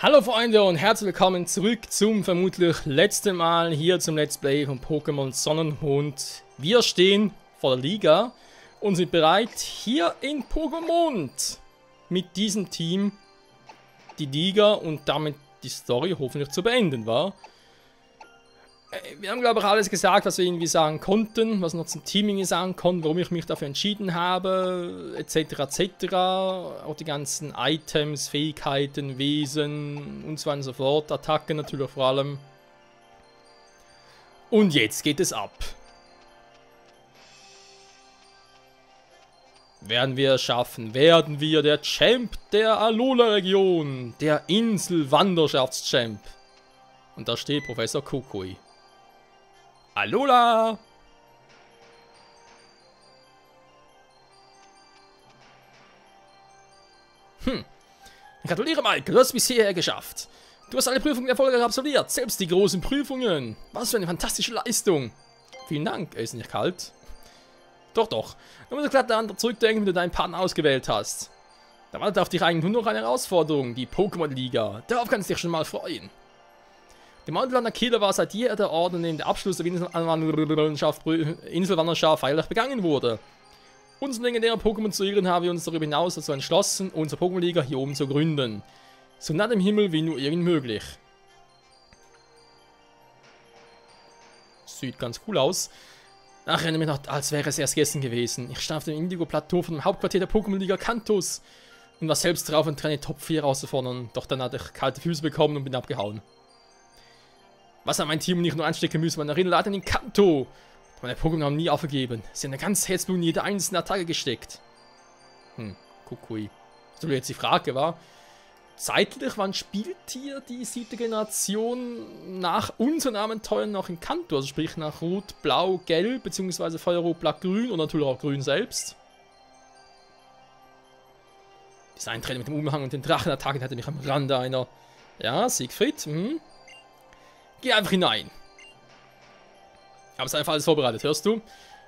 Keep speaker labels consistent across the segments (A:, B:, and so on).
A: Hallo Freunde und herzlich willkommen zurück zum vermutlich letzten Mal hier zum Let's Play von Pokémon Sonnenmond. Wir stehen vor der Liga und sind bereit, hier in Pokémon mit diesem Team die Liga und damit die Story hoffentlich zu beenden war. Wir haben, glaube ich, alles gesagt, was wir irgendwie sagen konnten, was noch zum Teaming sagen konnten, warum ich mich dafür entschieden habe, etc. etc. Auch die ganzen Items, Fähigkeiten, Wesen und so weiter und so fort. Attacken natürlich vor allem. Und jetzt geht es ab. Werden wir es schaffen? Werden wir der Champ der Alola-Region? Der Insel-Wanderschaftschamp? Und da steht Professor Kukui. Alola! Gratuliere, Mike, du hast es bis hierher geschafft. Du hast alle Prüfungen erfolgreich absolviert, selbst die großen Prüfungen. Was für eine fantastische Leistung. Vielen Dank, er ist nicht kalt. Doch, doch. Du musst gleich daran zurückdenken, wie du deinen Partner ausgewählt hast. Da wartet auf dich eigentlich nur noch eine Herausforderung, die Pokémon-Liga. Darauf kannst du dich schon mal freuen. Der Mountainlander Killer war seit jeher der Ort, in dem der Abschluss der Inselwanderschaft feierlich begangen wurde. Unseren legendären Pokémon zu ehren haben wir uns darüber hinaus dazu entschlossen, unsere Pokémon-Liga hier oben zu gründen. So nah dem Himmel wie nur irgend möglich. Sieht ganz cool aus. Ach, ich erinnere mich noch, als wäre es erst gestern gewesen. Ich stand auf dem Indigo-Plateau von dem Hauptquartier der Pokémon-Liga Kantos und war selbst drauf und eine Top 4 rauszufordern. Doch dann hatte ich kalte Füße bekommen und bin abgehauen. Was hat mein Team nicht nur anstecken müssen, man erinnert an den Kanto. Meine Pokémon haben nie aufgegeben. Sie haben eine ganz Herzblut in jede einzelne Attacke gesteckt. Kukui. So jetzt die Frage war, zeitlich, wann spielt hier die 7. Generation nach unseren Abenteuern noch in Kanto? Also sprich nach Rot, Blau, Gelb, beziehungsweise Feuerrot, Blatt, Grün und natürlich auch Grün selbst. Das Eintreten mit dem Umhang und den Drachenattacken hatte mich am Rande einer... Ja, Siegfried, Geh einfach hinein. Ich habe es einfach alles vorbereitet, hörst du?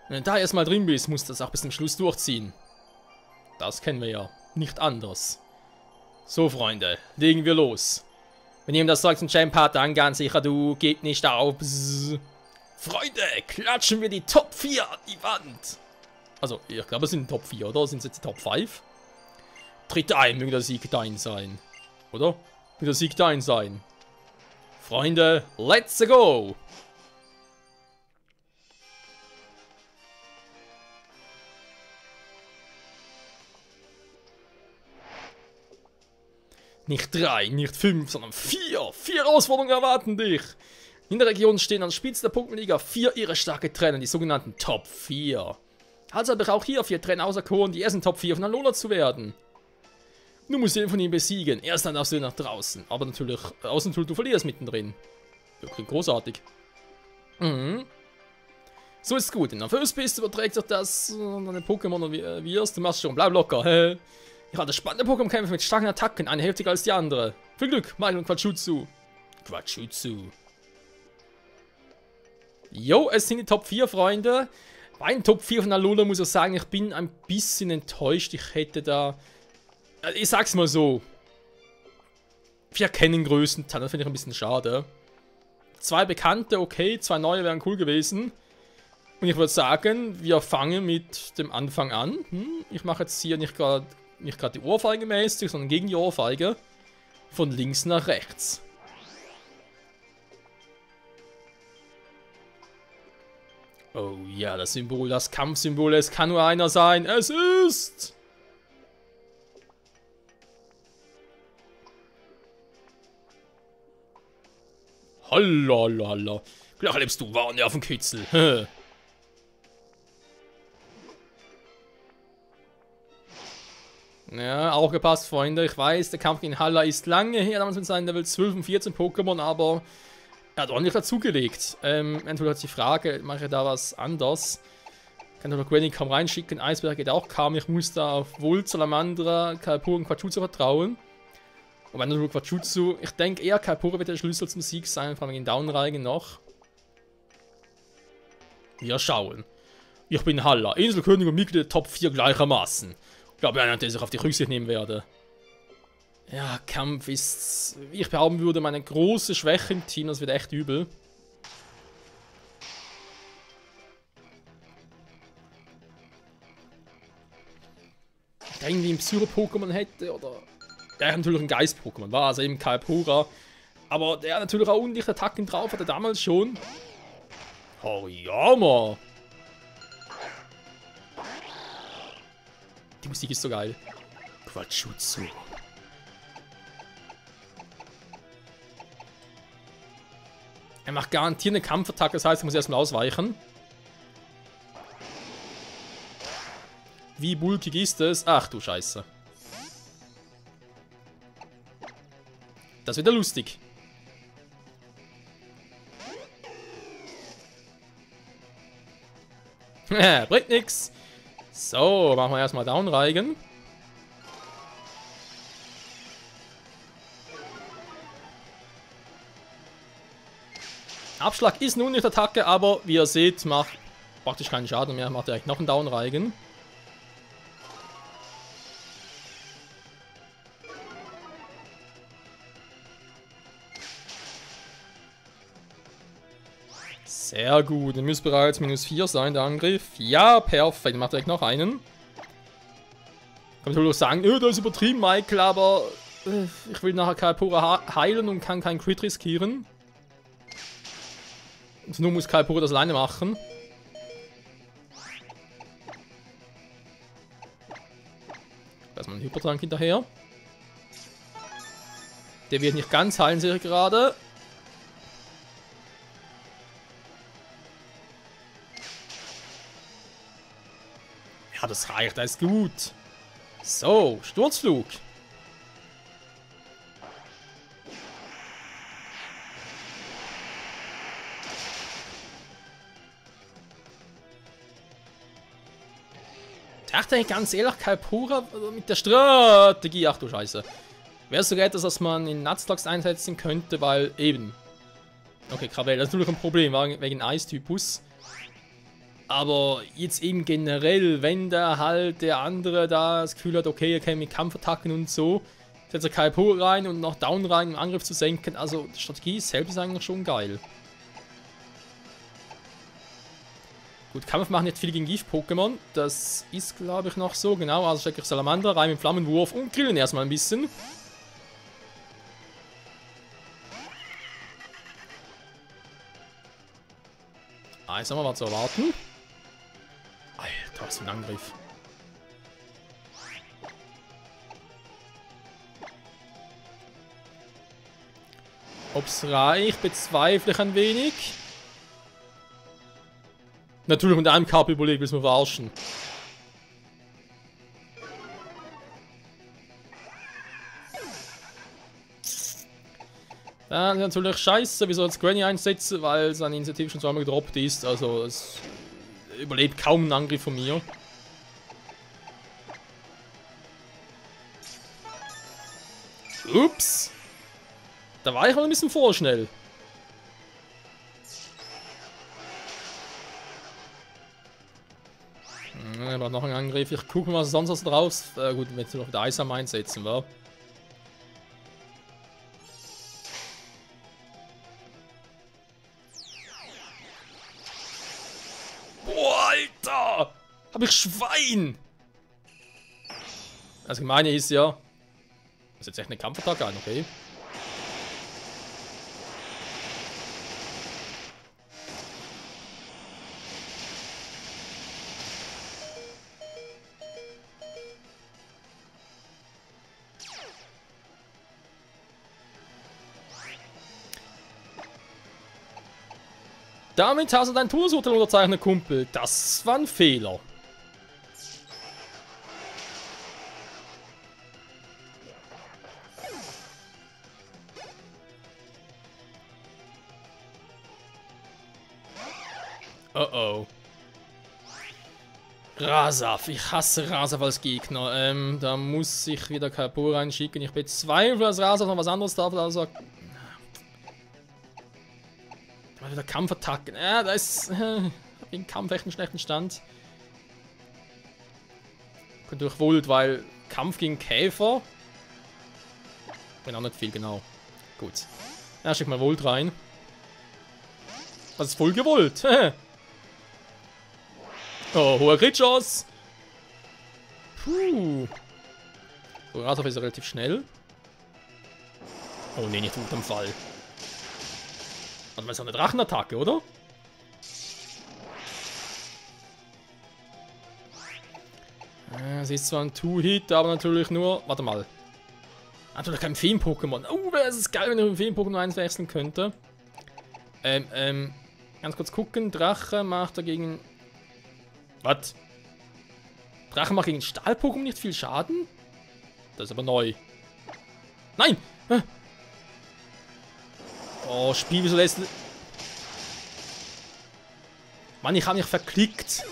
A: Wenn du da erstmal drin bist, musst du das auch bis zum Schluss durchziehen. Das kennen wir ja. Nicht anders. So, Freunde, legen wir los. Wenn jemand das Zeug zum Champ hat, dann ganz sicher, du geht nicht auf. Bzzz. Freunde, klatschen wir die Top 4 an die Wand. Also, ich glaube, es sind Top 4, oder? Sind es jetzt die Top 5? Tritt ein, möge der Sieg dein sein. Oder? Möge der Sieg dein sein. Freunde, let's go! Nicht 3, nicht 5, sondern 4! 4 Herausforderungen erwarten dich! In der Region stehen an der Spitze der Pokémon-Liga 4 ihre starke Trainer, die sogenannten Top 4. Also habe ich auch hier 4 Trainer auserkoren, die ersten Top 4 von Alola zu werden. Du musst jeden von ihnen besiegen. Erst dann darfst du nach draußen. Aber natürlich, außen du verlierst mittendrin. Wirklich großartig. So ist gut. Wenn du nervös bist, überträgt sich das deine Pokémon wirst. Du machst schon. Bleib locker. Ich hatte spannende Pokémon-Kämpfe mit starken Attacken. Eine heftiger als die andere. Viel Glück, Mike und Quatschutsu. Jo, es sind die Top 4, Freunde. Bei den Top 4 von Alola muss ich sagen, ich bin ein bisschen enttäuscht. Ich hätte da... Ich sag's mal so. Wir kennen Größenteil, das finde ich ein bisschen schade. 2 Bekannte, okay, 2 neue wären cool gewesen. Und ich würde sagen, wir fangen mit dem Anfang an. Ich mache jetzt hier nicht gerade die Ohrfeige mäßig, sondern gegen die Ohrfeige. Von links nach rechts. Oh ja, das Symbol, das Kampfsymbol, es kann nur einer sein. Es ist... Hallalala. Gleich lebst du Warne auf den Kitzel. Ja, auch gepasst, Freunde. Ich weiß, der Kampf gegen Halla ist lange her, damals mit seinen Level 12 und 14 Pokémon, aber er hat ordentlich dazugelegt. Entweder hat die Frage, mache ich da was anders? Kann doch Granny kaum reinschicken, Eisberg geht auch kaum. Ich muss da auf Volt, Salamandra, Kalpur und Quatschutsu vertrauen. Und wenn du Quatschutsu, ich denke eher Kalpura wird der Schlüssel zum Sieg sein, vor allem in Downreigen noch. Wir schauen. Ich bin Halla, Inselkönig und Mitglied der Top 4 gleichermaßen. Ich glaube, einer, der sich auf die Rücksicht nehmen werde. Ja, Kampf ist, wie ich behaupten würde, meine große Schwäche im Team. Das wird echt übel. Der irgendwie ein Psycho-Pokémon hätte oder... Der hat natürlich ein Geist-Pokémon, war also eben Kalpura. Aber der hat natürlich auch undichte Attacken drauf, hatte damals schon. Hariyama! Die Musik ist so geil. Quatschutsu. Er macht garantiert eine Kampfattacke, das heißt, er muss erstmal ausweichen. Wie bulkig ist es? Ach du Scheiße. Das wird ja lustig. Bringt nix. So, machen wir erstmal Downreigen. Abschlag ist nun nicht Attacke, aber wie ihr seht, macht praktisch keinen Schaden mehr. Macht direkt noch einen Downreigen. Sehr gut, dann müsste bereits -4 sein, der Angriff. Ja, perfekt, macht direkt noch einen. Kann natürlich auch sagen, das ist übertrieben, Michael, aber ich will nachher Kalpura heilen und kann keinen Crit riskieren. Also nur muss Kalpura das alleine machen. Erstmal einen Hypertrank hinterher. Der wird nicht ganz heilen, sehe ich gerade. Ja, das reicht, das ist gut. So, Sturzflug. Ich dachte ganz ehrlich, Kalpura mit der Strategie. Ach du Scheiße. Wäre sogar etwas, was man in Nuzlocke einsetzen könnte, weil eben. Okay, Krawell, das ist natürlich ein Problem wegen Eistypus. Aber jetzt eben generell, wenn da halt der andere da das Gefühl hat, okay, er kann mit Kampfattacken und so, setzt er Kalpura rein und noch Down rein, um Angriff zu senken. Also die Strategie selbst ist eigentlich schon geil. Gut, Kampf machen jetzt viel gegen Gift-Pokémon. Das ist, glaube ich, noch so. Genau, also stecke ich Salamander rein mit Flammenwurf und grillen erstmal ein bisschen. Jetzt haben wir was zu erwarten. Alter, was für ein Angriff. Ob's reicht, bezweifle ich ein wenig. Natürlich mit einem Kabel überlegt, willst du mir verarschen. Dann ist natürlich scheiße, wieso jetzt Granny einsetzen, weil seine Initiative schon zweimal gedroppt ist. Also es überlebt kaum einen Angriff von mir. Ups. Da war ich mal ein bisschen vorschnell. Er braucht noch einen Angriff. Ich gucke mal, was sonst was draus. Gut, wenn du noch mit Eisam einsetzen, wa? Boah, Alter! Hab ich Schwein! Das Gemeine ist ja. Das ist jetzt echt eine Kampfattacke ein, okay? Damit hast du dein Todesurteil unterzeichnet, Kumpel. Das war ein Fehler. Oh oh. Rasaf. Ich hasse Rasaf als Gegner. Da muss ich wieder Kalpura reinschicken. Ich bezweifle, dass Rasaf noch was anderes darf. Also wieder Kampfattacken. Ja, da ist im Kampf echt einen schlechten Stand. Könnte durchwohlt, weil Kampf gegen Käfer. Bin auch nicht viel, genau. Gut. Ja, schick mal Volt rein. Das ist voll gewollt. Oh, hoher Crit-Chance. Puh. So, Rathauf ist relativ schnell. Oh ne, nicht Wutanfall. Warte mal, ist eine Drachenattacke, oder? Sie ist zwar ein Two-Hit, aber natürlich nur... Warte mal. Natürlich kein Feen-Pokémon. Oh, wäre es geil, wenn ich mit dem Feen-Pokémon eins wechseln könnte. Ganz kurz gucken. Drache macht dagegen... Was? Drache macht gegen Stahl-Pokémon nicht viel Schaden? Das ist aber neu. Nein! Oh, Spiel, wieso lässt... Mann, ich habe mich verklickt.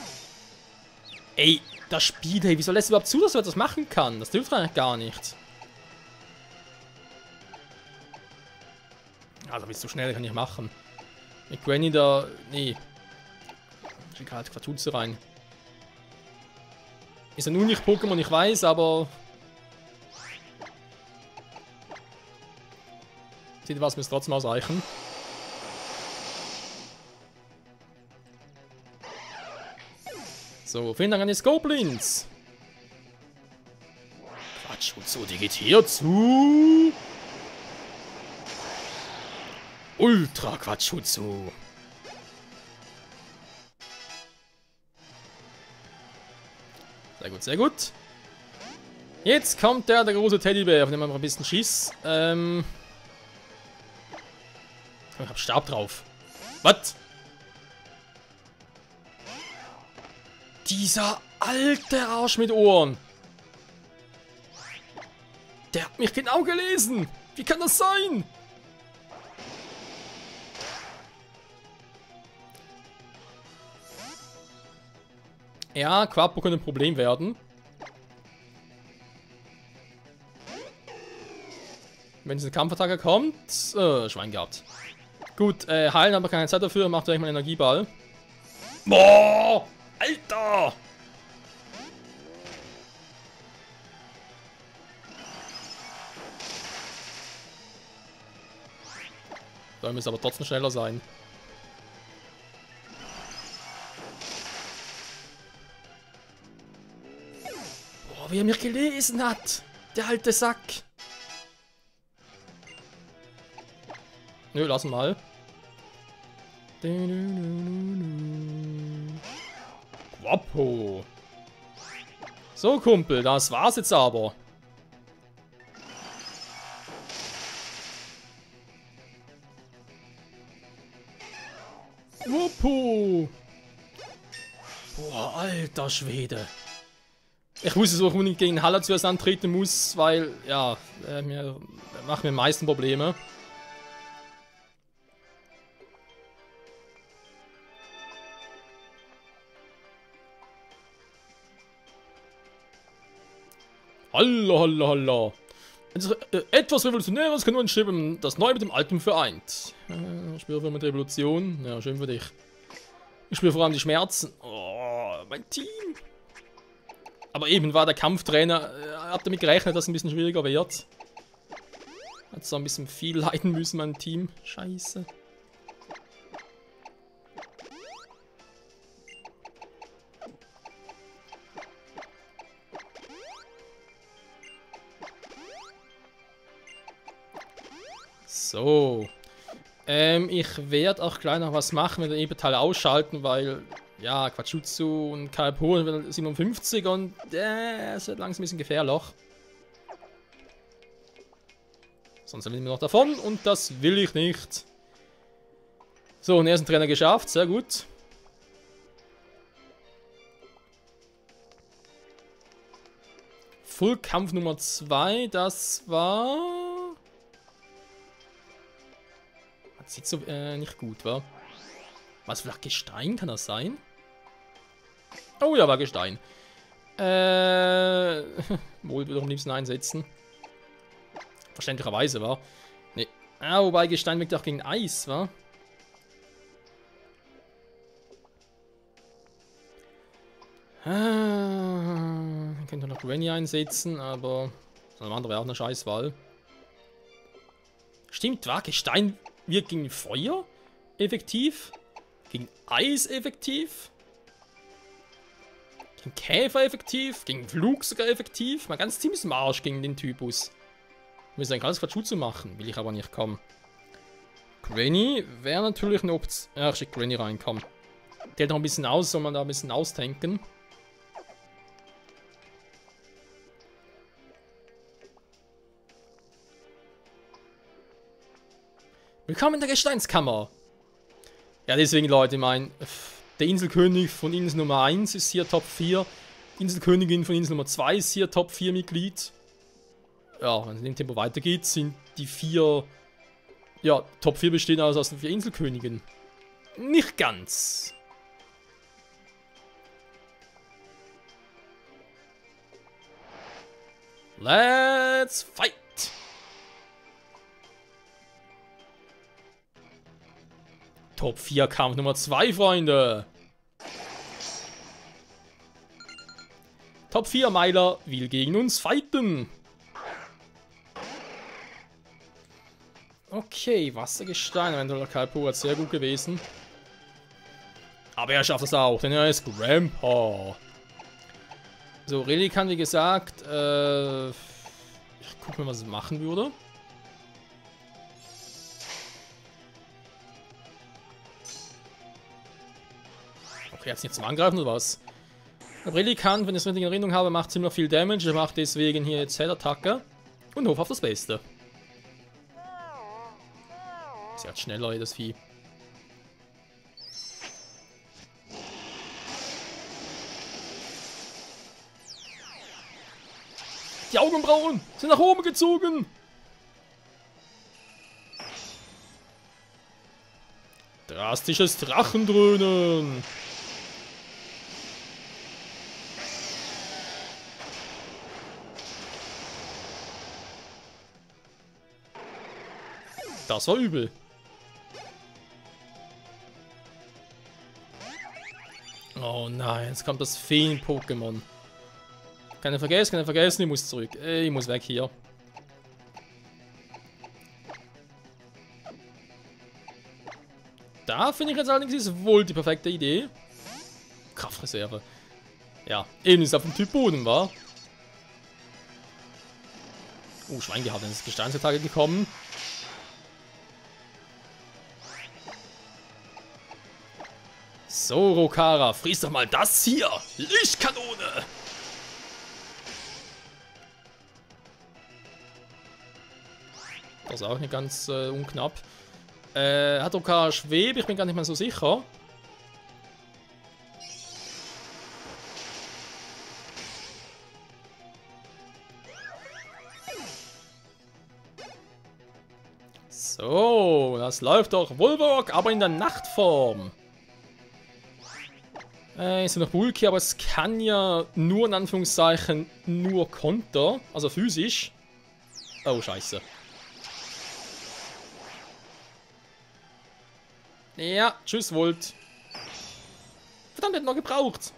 A: Ey, das Spiel, hey, wieso lässt es überhaupt zu, dass er das machen kann? Das dürfte eigentlich gar nicht. Also, bist du so schnell, kann ich machen. Mit Granny da... Nee. Schick halt Quatschutze rein. Ist ein Unlicht-Pokémon, ich weiß, aber... Sieht was, müsste trotzdem ausreichen. So, vielen Dank an die Goblins. Quatschutzu, die geht hier zu. Ultra Quatschutzu. Sehr gut, sehr gut. Jetzt kommt der große Teddybär, auf den man noch ein bisschen schießt. Ich hab Stab drauf. Was? Dieser alte Arsch mit Ohren. Der hat mich genau gelesen. Wie kann das sein? Ja, Quapo könnte ein Problem werden. Wenn diese Kampfattacke kommt. Schwein gehabt. Gut, heilen, aber keine Zeit dafür. Macht gleich mal einen Energieball. Boah! Alter! Da müssen aber trotzdem schneller sein. Boah, wie er mich gelesen hat! Der alte Sack! Nö, lass ihn mal. Quappo. So, Kumpel, das war's jetzt aber. Wuppo. Boah, alter Schwede. Ich wusste so, warum ich gegen Haller zuerst antreten muss, weil, ja, macht mir am meisten Probleme. Hallo, hallo, hallo. Etwas Revolutionäres kann nur entstehen, wenn das Neue mit dem Alten vereint. Ich spüre mit Revolution. Ja, schön für dich. Ich spüre vor allem die Schmerzen. Oh, mein Team. Aber eben war der Kampftrainer, hat damit gerechnet, dass es ein bisschen schwieriger wird. Hat so ein bisschen viel leiden müssen, mein Team. Scheiße. So. Ich werde auch gleich noch was machen, wenn wir E-Teile ausschalten, weil, ja, Quatschutzu und Kalpo 57 und es wird langsam ein bisschen gefährlich. Sonst sind wir noch davon und das will ich nicht. So, den ersten Trainer geschafft, sehr gut. Full-Kampf Nummer 2, das war... Sieht so nicht gut, wa? Was, vielleicht Gestein? Kann das sein? Oh ja, war Gestein. Wohl würde ich am liebsten einsetzen. Verständlicherweise, wa? Nee. Ah, wobei Gestein wirkt auch gegen Eis, wa? Könnte noch Granny einsetzen, aber das andere wäre auch eine Scheißwahl. Stimmt, war Gestein wirkt gegen Feuer effektiv? Gegen Eis effektiv? Gegen Käfer effektiv? Gegen Flug sogar effektiv? Mal ganz ziemlich im Arsch gegen den Typus. Wir müssen ein ganz Quatsch zu machen, will ich aber nicht kommen. Granny wäre natürlich eine Option. Ja, ich schicke Granny rein, komm. Der hält noch ein bisschen aus, soll man da ein bisschen austanken. Willkommen in der Gesteinskammer. Ja, deswegen, Leute, ich meine, der Inselkönig von Insel Nummer 1 ist hier Top 4. Die Inselkönigin von Insel Nummer 2 ist hier Top 4 Mitglied. Ja, wenn es in dem Tempo weitergeht, sind die 4... Ja, Top 4 bestehen also aus den 4 Inselkönigen. Nicht ganz. Let's fight! Top 4 Kampf Nummer 2, Freunde. Top 4 Meiler will gegen uns fighten. Okay, Wassergestein, eventuell Kalpura, sehr gut gewesen. Aber er schafft es auch, denn er ist Grandpa. So, Relikan, wie gesagt, ich guck mal, was es machen würde. Okay, jetzt nicht zum Angreifen oder was? Relikan, wenn ich es richtig in Erinnerung habe, macht ziemlich viel Damage. Er macht deswegen hier jetzt Head-Attacke und hofft auf das Beste. Sehr schneller, das Vieh. Die Augenbrauen sind nach oben gezogen. Drastisches Drachendröhnen. Das war übel. Oh nein, jetzt kommt das Feen-Pokémon. Keine vergessen, ich muss zurück. Ich muss weg hier. Da finde ich jetzt allerdings ist wohl die perfekte Idee. Kraftreserve. Ja, eben ist auf dem Typ Boden, war. Oh, Schwein gehabt, dann ist Gesteinsattacke gekommen. So, Rokara, friss doch mal das hier! Lichtkanone! Das ist auch nicht ganz unknapp. Hat Rokara Schwebe? Ich bin gar nicht mehr so sicher. So, das läuft doch. Volvork, aber in der Nachtform. Ist ja noch bulky, aber es kann ja nur in Anführungszeichen nur Konter, also physisch. Oh, scheiße. Ja, tschüss, Volt. Verdammt, hätte noch gebraucht.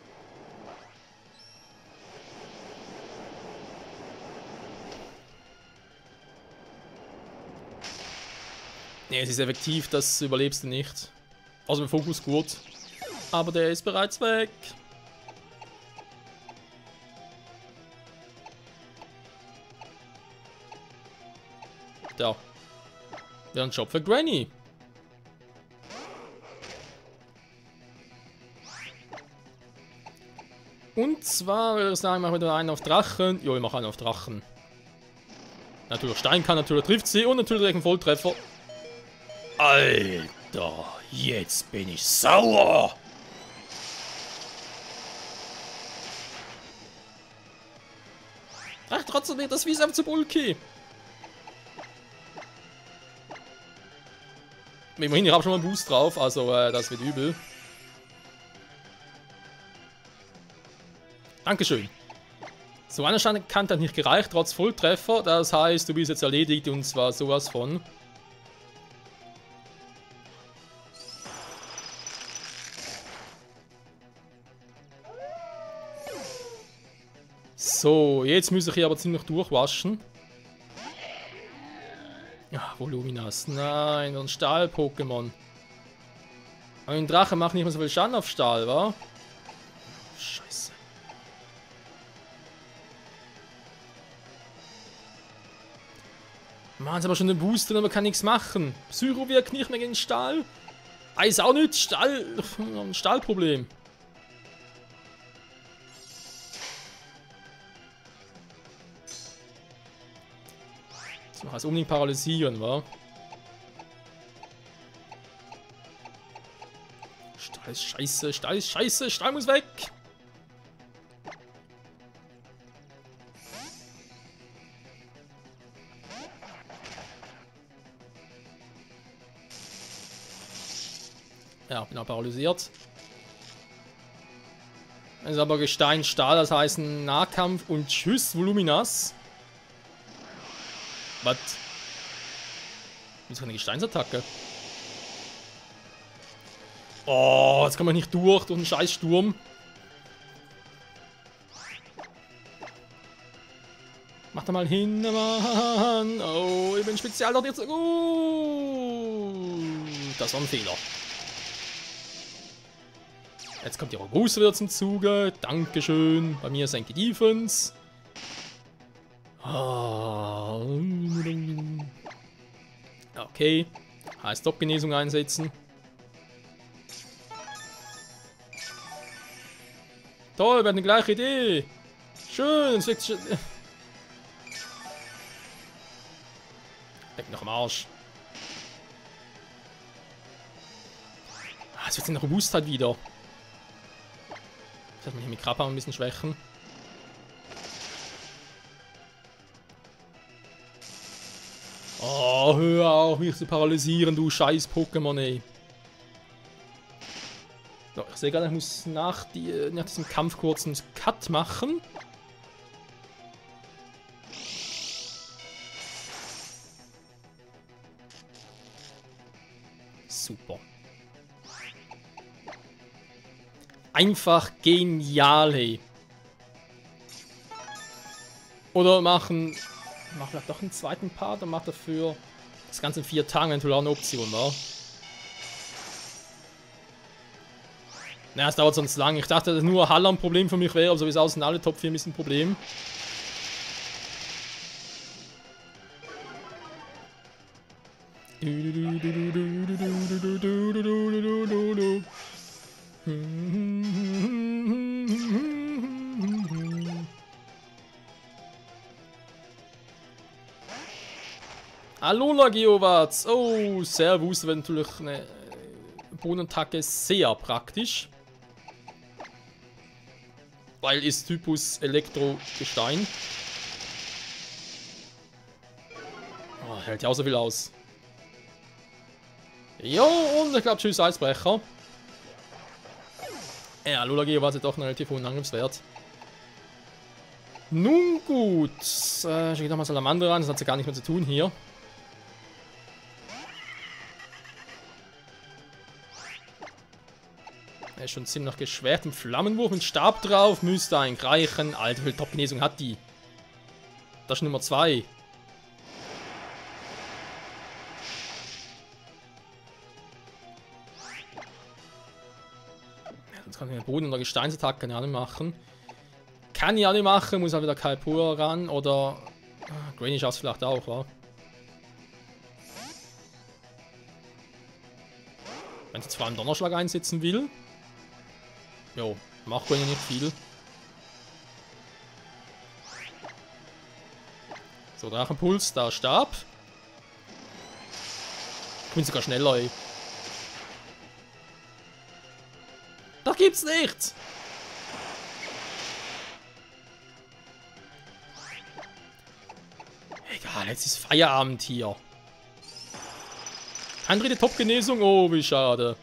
A: Ne, es ist effektiv, das überlebst du nicht. Also mit Fokus gut. Aber der ist bereits weg. Da. Wäre ein Job für Granny. Und zwar würde ich sagen, machen wir wieder einen auf Drachen. Jo, ich mache einen auf Drachen. Natürlich Stein kann, natürlich trifft sie und natürlich direkt ein Volltreffer. Alter, jetzt bin ich sauer. Ach, trotzdem wird das Vieh einfach zu bulky. Immerhin, ich habe schon mal einen Boost drauf, also das wird übel. Dankeschön. So, eine Kante hat nicht gereicht, trotz Volltreffer. Das heißt, du bist jetzt erledigt und zwar sowas von. So, jetzt muss ich hier aber ziemlich durchwaschen. Ja, Voluminas. Nein, ein Stahl-Pokémon. Aber ein Drache macht nicht mehr so viel Schaden auf Stahl, wa? Scheiße. Mann, ist aber schon ein Booster, aber kann nichts machen. Psycho wirkt nicht mehr gegen Stahl. Eis auch nicht. Stahl. Ein Stahlproblem. Das noch als unbedingt paralysieren, wa? Stahl ist scheiße, Stahl ist scheiße, Stahl muss weg! Ja, bin auch paralysiert. Das ist aber Gestein, Stahl, das heißt ein Nahkampf und Tschüss, Voluminas. Was? Das ist keine Gesteinsattacke. Oh, jetzt kann man nicht durch einen scheiß Sturm. Mach da mal hin, Mann. Oh, ich bin spezial doch jetzt. Das war ein Fehler. Jetzt kommt die Robusta wieder zum Zuge. Dankeschön. Bei mir senkt die Defense. Okay. Heißt Top-Genesung einsetzen. Toll, wir hatten die gleiche Idee. Schön, es wirkt schon. Leck noch am Arsch. Jetzt wird es noch Robust halt wieder. Jetzt muss man hier mit Krabber ein bisschen schwächen. Oh, hör auf, mich zu paralysieren, du scheiß Pokémon, ey. So, ich sehe gerade, ich muss nach diesem Kampf kurz einen Cut machen. Super. Einfach genial, hey. Oder machen vielleicht doch einen zweiten Part und macht dafür das Ganze in 4 Tagen eventuell auch eine Option, war. Naja, es dauert sonst lang. Ich dachte, dass nur Haller ein Problem für mich wäre, aber sowieso sind alle Top 4 ein bisschen ein Problem. Alola Geowatz! Oh, Servus, wäre natürlich eine Bodenattacke sehr praktisch. Weil ist Typus Elektro-Gestein. Oh, hält ja auch so viel aus. Jo, und ich glaube, tschüss, Eisbrecher. Ja, Alola Geowatz hat doch einen relativ hohen Angriffswert. Nun gut. Schicke doch mal Salamander an, das hat sie gar nicht mehr zu tun hier. Er ist schon ziemlich geschwert. Ein Flammenwurf mit Stab drauf. Müsste eigentlich reichen. Alter, wie viel Top-Genesung hat die? Das ist Nummer 2. Ja, sonst kann ich eine Boden- oder Gesteinsattacke nicht machen. Kann ich auch nicht machen. Muss halt wieder Kalpur ran. Oder Granny schafft es vielleicht auch, wa? Wenn sie zwar einen Donnerschlag einsetzen will. Jo, macht Granny nicht viel. So, Drachenpuls, da Stab. Ich bin sogar schneller, ey. Das gibt's nicht! Egal, jetzt ist Feierabend hier. Keine dritte Top-Genesung? Oh, wie schade.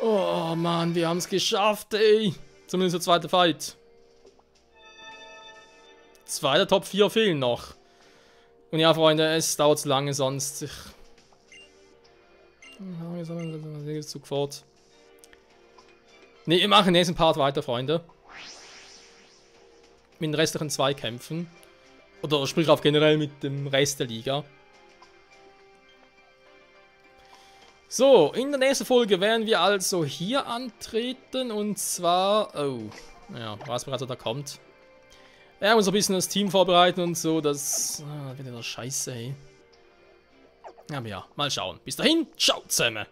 A: Oh Mann, wir haben es geschafft, ey. Zumindest der zweite Fight. 2 der Top 4 fehlen noch. Und ja, Freunde, es dauert zu lange, sonst... Zug fort. Ne, wir machen nächsten Part weiter, Freunde. Mit den restlichen 2 Kämpfen. Oder sprich auch generell mit dem Rest der Liga. So, in der nächsten Folge werden wir also hier antreten. Und zwar... Oh, ja, was bereits da kommt. Wir haben uns ein bisschen das Team vorbereiten und so. Das wird ja Scheiße, ey. Aber ja, mal schauen. Bis dahin, ciao zusammen.